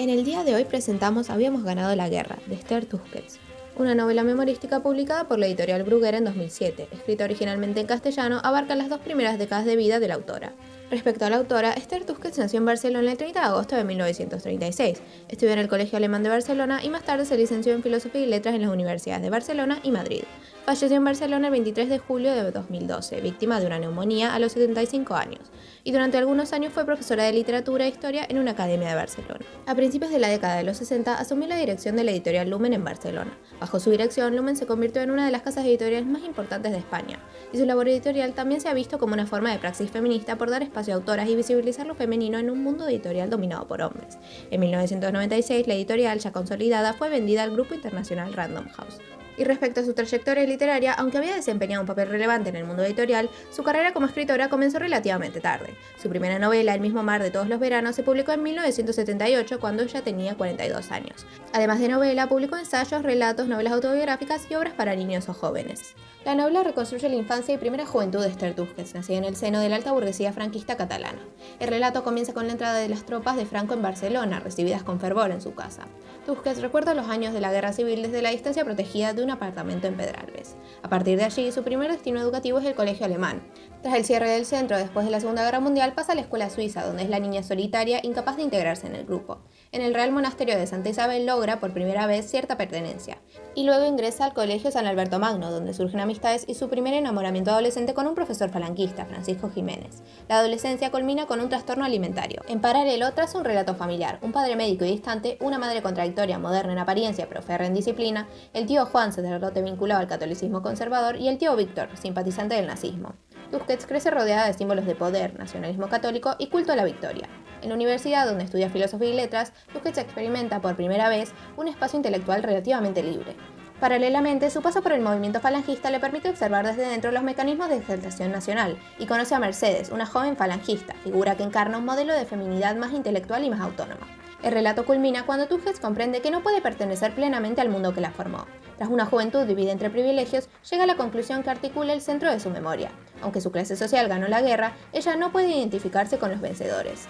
En el día de hoy presentamos Habíamos ganado la guerra, de Esther Tusquets, una novela memorística publicada por la editorial Bruguera en 2007, escrita originalmente en castellano, abarca las dos primeras décadas de vida de la autora. Respecto a la autora, Esther Tusquets nació en Barcelona el 30 de agosto de 1936, estudió en el Colegio Alemán de Barcelona y más tarde se licenció en Filosofía y Letras en las universidades de Barcelona y Madrid. Falleció en Barcelona el 23 de julio de 2012, víctima de una neumonía a los 75 años, y durante algunos años fue profesora de literatura e historia en una academia de Barcelona. A principios de la década de los 60 asumió la dirección de la editorial Lumen en Barcelona. Bajo su dirección, Lumen se convirtió en una de las casas editoriales más importantes de España, y su labor editorial también se ha visto como una forma de praxis feminista por dar espacio a autoras y visibilizar lo femenino en un mundo editorial dominado por hombres. En 1996, la editorial, ya consolidada, fue vendida al grupo internacional Random House. Y respecto a su trayectoria literaria, aunque había desempeñado un papel relevante en el mundo editorial, su carrera como escritora comenzó relativamente tarde. Su primera novela, El mismo mar de todos los veranos, se publicó en 1978, cuando ella tenía 42 años. Además de novela, publicó ensayos, relatos, novelas autobiográficas y obras para niños o jóvenes. La novela reconstruye la infancia y primera juventud de Esther Tusquets, nacida en el seno de la alta burguesía franquista catalana. El relato comienza con la entrada de las tropas de Franco en Barcelona, recibidas con fervor en su casa. Tusquets recuerda los años de la guerra civil desde la distancia protegida de un apartamento en Pedralbes. A partir de allí, su primer destino educativo es el colegio alemán. Tras el cierre del centro después de la Segunda Guerra Mundial, pasa a la escuela suiza, donde es la niña solitaria, incapaz de integrarse en el grupo. En el Real Monasterio de Santa Isabel logra, por primera vez, cierta pertenencia. Y luego ingresa al Colegio San Alberto Magno, donde surgen amistades y su primer enamoramiento adolescente con un profesor falanquista, Francisco Jiménez. La adolescencia culmina con un trastorno alimentario. En paralelo, tras un relato familiar, un padre médico y distante, una madre contradictoria, moderna en apariencia pero férrea en disciplina, el tío Juan, sacerdote vinculado al catolicismo conservador, y el tío Víctor, simpatizante del nazismo. Tusquets crece rodeada de símbolos de poder, nacionalismo católico y culto a la victoria. En la universidad, donde estudia filosofía y letras, Tusquets experimenta por primera vez un espacio intelectual relativamente libre. Paralelamente, su paso por el movimiento falangista le permite observar desde dentro los mecanismos de exaltación nacional y conoce a Mercedes, una joven falangista, figura que encarna un modelo de feminidad más intelectual y más autónoma. El relato culmina cuando Tusquets comprende que no puede pertenecer plenamente al mundo que la formó. Tras una juventud vivida entre privilegios, llega a la conclusión que articula el centro de su memoria. Aunque su clase social ganó la guerra, ella no puede identificarse con los vencedores.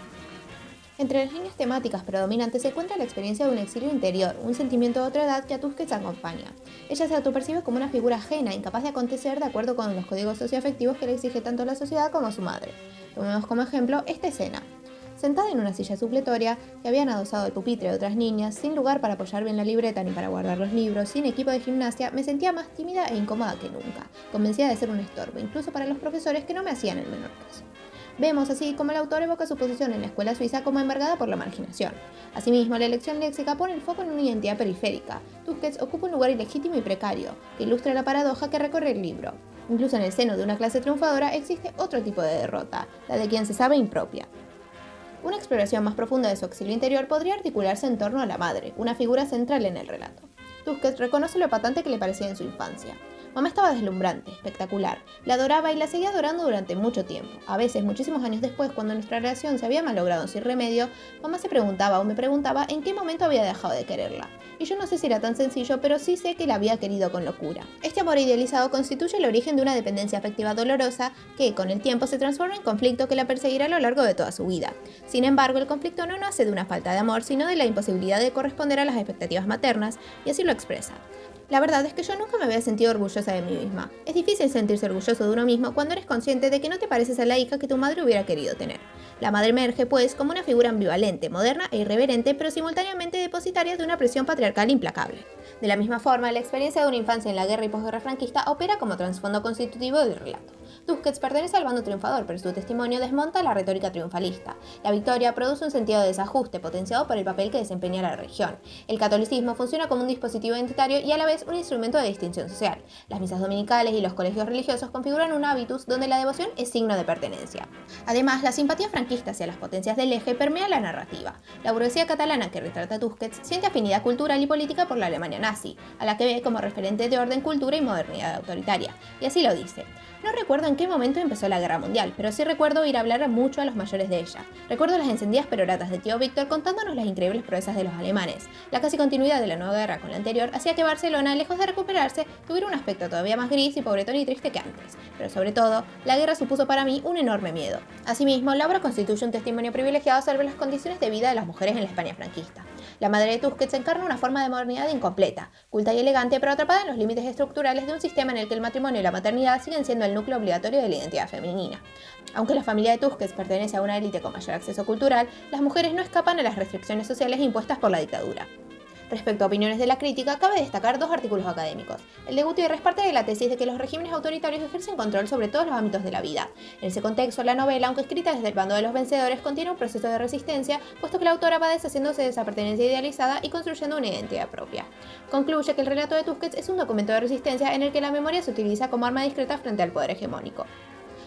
Entre las líneas temáticas predominantes se encuentra la experiencia de un exilio interior, un sentimiento de otra edad que a Tusquets acompaña. Ella se autopercibe como una figura ajena, incapaz de acontecer de acuerdo con los códigos socioafectivos que le exige tanto la sociedad como su madre. Tomemos como ejemplo esta escena. Sentada en una silla supletoria, que habían adosado el pupitre de otras niñas, sin lugar para apoyar bien la libreta ni para guardar los libros, sin equipo de gimnasia, me sentía más tímida e incómoda que nunca, convencida de ser un estorbo, incluso para los profesores que no me hacían el menor caso. Vemos así como el autor evoca su posición en la escuela suiza como embargada por la marginación. Asimismo, la elección léxica pone el foco en una identidad periférica. Tusquets ocupa un lugar ilegítimo y precario, que ilustra la paradoja que recorre el libro. Incluso en el seno de una clase triunfadora existe otro tipo de derrota, la de quien se sabe impropia. Una exploración más profunda de su exilio interior podría articularse en torno a la madre, una figura central en el relato. Tusquets reconoce lo epatante que le parecía en su infancia. Mamá estaba deslumbrante, espectacular, la adoraba y la seguía adorando durante mucho tiempo. A veces, muchísimos años después, cuando nuestra relación se había malogrado sin remedio, mamá se preguntaba o me preguntaba en qué momento había dejado de quererla. Y yo no sé si era tan sencillo, pero sí sé que la había querido con locura. Este amor idealizado constituye el origen de una dependencia afectiva dolorosa que, con el tiempo, se transforma en conflicto que la perseguirá a lo largo de toda su vida. Sin embargo, el conflicto no nace de una falta de amor, sino de la imposibilidad de corresponder a las expectativas maternas, y así lo expresa. La verdad es que yo nunca me había sentido orgullosa de mí misma. Es difícil sentirse orgulloso de uno mismo cuando eres consciente de que no te pareces a la hija que tu madre hubiera querido tener. La madre emerge, pues, como una figura ambivalente, moderna e irreverente, pero simultáneamente depositaria de una presión patriarcal implacable. De la misma forma, la experiencia de una infancia en la guerra y posguerra franquista opera como trasfondo constitutivo del relato. Tusquets pertenece al bando triunfador, pero su testimonio desmonta la retórica triunfalista. La victoria produce un sentido de desajuste potenciado por el papel que desempeña la región. El catolicismo funciona como un dispositivo identitario y a la vez un instrumento de distinción social. Las misas dominicales y los colegios religiosos configuran un hábitus donde la devoción es signo de pertenencia. Además, la simpatía franquista hacia las potencias del eje permea la narrativa. La burguesía catalana que retrata Tusquets siente afinidad cultural y política por la Alemania nazi, a la que ve como referente de orden, cultura y modernidad autoritaria. Y así lo dice. No recuerdo en qué momento empezó la Guerra Mundial, pero sí recuerdo ir a hablar mucho a los mayores de ella. Recuerdo las encendidas peroratas de tío Víctor contándonos las increíbles proezas de los alemanes. La casi continuidad de la nueva guerra con la anterior hacía que Barcelona, lejos de recuperarse, tuviera un aspecto todavía más gris y pobretón y triste que antes. Pero sobre todo, la guerra supuso para mí un enorme miedo. Asimismo, la obra constituye un testimonio privilegiado sobre las condiciones de vida de las mujeres en la España franquista. La madre de Tusquets encarna una forma de modernidad incompleta, culta y elegante, pero atrapada en los límites estructurales de un sistema en el que el matrimonio y la maternidad siguen siendo el núcleo obligatorio de la identidad femenina. Aunque la familia de Tusquets pertenece a una élite con mayor acceso cultural, las mujeres no escapan a las restricciones sociales impuestas por la dictadura. Respecto a opiniones de la crítica, cabe destacar dos artículos académicos. El de Gutiérrez parte de la tesis de que los regímenes autoritarios ejercen control sobre todos los ámbitos de la vida. En ese contexto, la novela, aunque escrita desde el bando de los vencedores, contiene un proceso de resistencia, puesto que la autora va deshaciéndose de esa pertenencia idealizada y construyendo una identidad propia. Concluye que el relato de Tusquets es un documento de resistencia en el que la memoria se utiliza como arma discreta frente al poder hegemónico.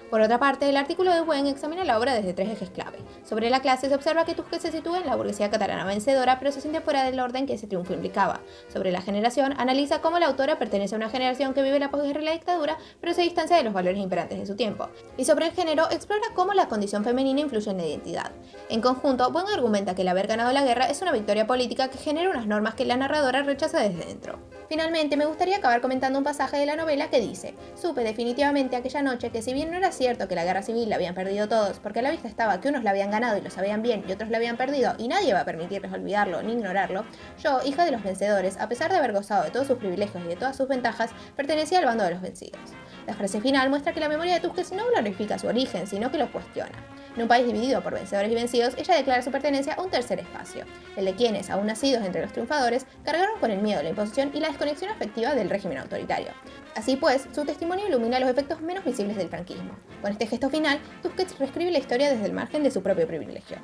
Por otra parte, el artículo de Buen examina la obra desde tres ejes clave. Sobre la clase se observa que Tusquets se sitúa en la burguesía catalana vencedora, pero se siente fuera del orden que ese triunfo implicaba. Sobre la generación, analiza cómo la autora pertenece a una generación que vive la posguerra y la dictadura, pero se distancia de los valores imperantes de su tiempo. Y sobre el género, explora cómo la condición femenina influye en la identidad. En conjunto, Buen argumenta que el haber ganado la guerra es una victoria política que genera unas normas que la narradora rechaza desde dentro. Finalmente, me gustaría acabar comentando un pasaje de la novela que dice: supe definitivamente aquella noche que si bien no era cierto que la guerra civil la habían perdido todos, porque a la vista estaba que unos la habían ganado y lo sabían bien y otros la habían perdido y nadie va a permitirles olvidarlo ni ignorarlo, yo, hija de los vencedores, a pesar de haber gozado de todos sus privilegios y de todas sus ventajas, pertenecía al bando de los vencidos. La frase final muestra que la memoria de Tusquets no glorifica su origen, sino que lo cuestiona. En un país dividido por vencedores y vencidos, ella declara su pertenencia a un tercer espacio, el de quienes, aún nacidos entre los triunfadores, cargaron con el miedo, la imposición y la desconexión afectiva del régimen autoritario. Así pues, su testimonio ilumina los efectos menos visibles del franquismo. Con este gesto final, Tusquets reescribe la historia desde el margen de su propio privilegio.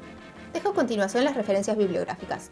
Dejo a continuación las referencias bibliográficas.